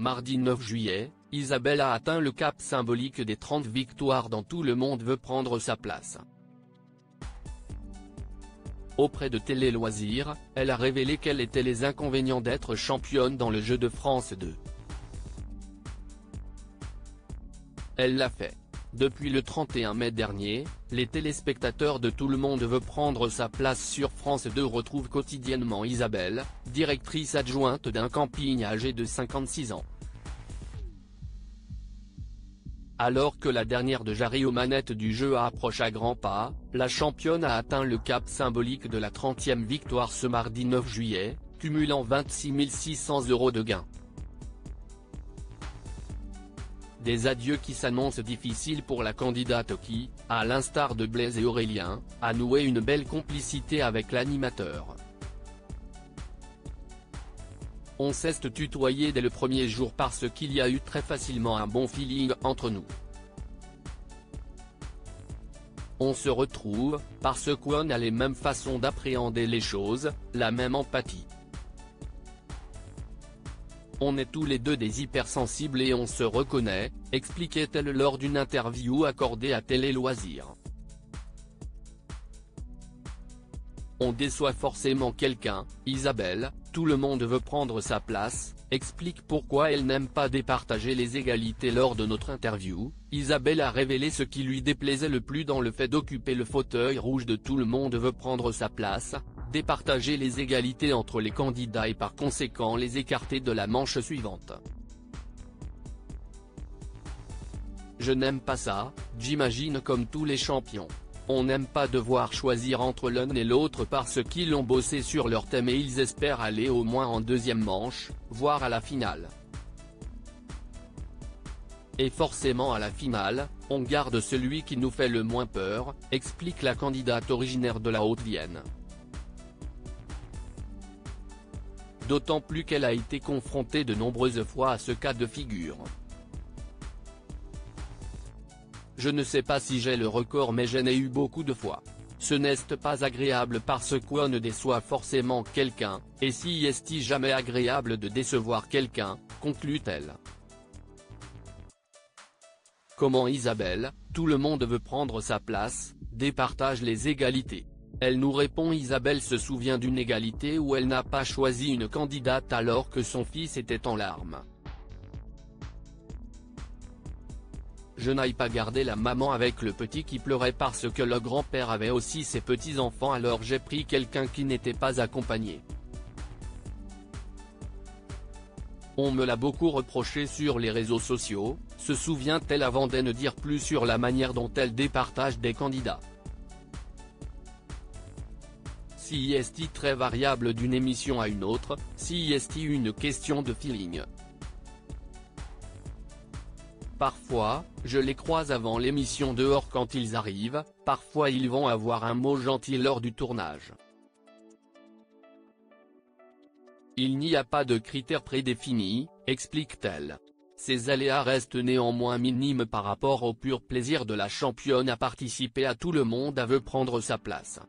Mardi 9 juillet, Isabelle a atteint le cap symbolique des 30 victoires dans Tout le monde veut prendre sa place. Auprès de Télé Loisirs, elle a révélé quels étaient les inconvénients d'être championne dans le jeu de France 2. Elle l'a fait. Depuis le 31 mai dernier, les téléspectateurs de Tout le monde veut prendre sa place sur France 2 retrouvent quotidiennement Isabelle, directrice adjointe d'un camping âgée de 56 ans. Alors que la dernière de Jarry aux manettes du jeu approche à grands pas, la championne a atteint le cap symbolique de la 30e victoire ce mardi 9 juillet, cumulant 26 600 € de gains. Des adieux qui s'annoncent difficiles pour la candidate qui, à l'instar de Blaise et Aurélien, a noué une belle complicité avec l'animateur. On s'est tutoyé dès le premier jour parce qu'il y a eu très facilement un bon feeling entre nous. On se retrouve, parce qu'on a les mêmes façons d'appréhender les choses, la même empathie. On est tous les deux des hypersensibles et on se reconnaît, expliquait-elle lors d'une interview accordée à Télé Loisirs. On déçoit forcément quelqu'un, Isabelle, tout le monde veut prendre sa place, explique pourquoi elle n'aime pas départager les égalités lors de notre interview. Isabelle a révélé ce qui lui déplaisait le plus dans le fait d'occuper le fauteuil rouge de Tout le monde veut prendre sa place, départager les égalités entre les candidats et par conséquent les écarter de la manche suivante. Je n'aime pas ça, j'imagine comme tous les champions. On n'aime pas devoir choisir entre l'un et l'autre parce qu'ils ont bossé sur leur thème et ils espèrent aller au moins en deuxième manche, voire à la finale. Et forcément à la finale, on garde celui qui nous fait le moins peur, explique la candidate originaire de la Haute-Vienne. D'autant plus qu'elle a été confrontée de nombreuses fois à ce cas de figure. Je ne sais pas si j'ai le record mais j'en ai eu beaucoup de fois. Ce n'est pas agréable parce qu'on ne déçoit forcément quelqu'un, et si est jamais agréable de décevoir quelqu'un, conclut-elle. Comment Isabelle, tout le monde veut prendre sa place, départage les égalités. Elle nous répond. Isabelle se souvient d'une égalité où elle n'a pas choisi une candidate alors que son fils était en larmes. Je n'aille pas garder la maman avec le petit qui pleurait parce que le grand-père avait aussi ses petits-enfants alors j'ai pris quelqu'un qui n'était pas accompagné. On me l'a beaucoup reproché sur les réseaux sociaux, se souvient-elle avant de ne dire plus sur la manière dont elle départage des candidats. Si est très variable d'une émission à une autre, si est une question de feeling. Parfois, je les croise avant l'émission dehors quand ils arrivent, parfois ils vont avoir un mot gentil lors du tournage. Il n'y a pas de critères prédéfinis, explique-t-elle. Ces aléas restent néanmoins minimes par rapport au pur plaisir de la championne à participer à Tout le monde veut prendre sa place.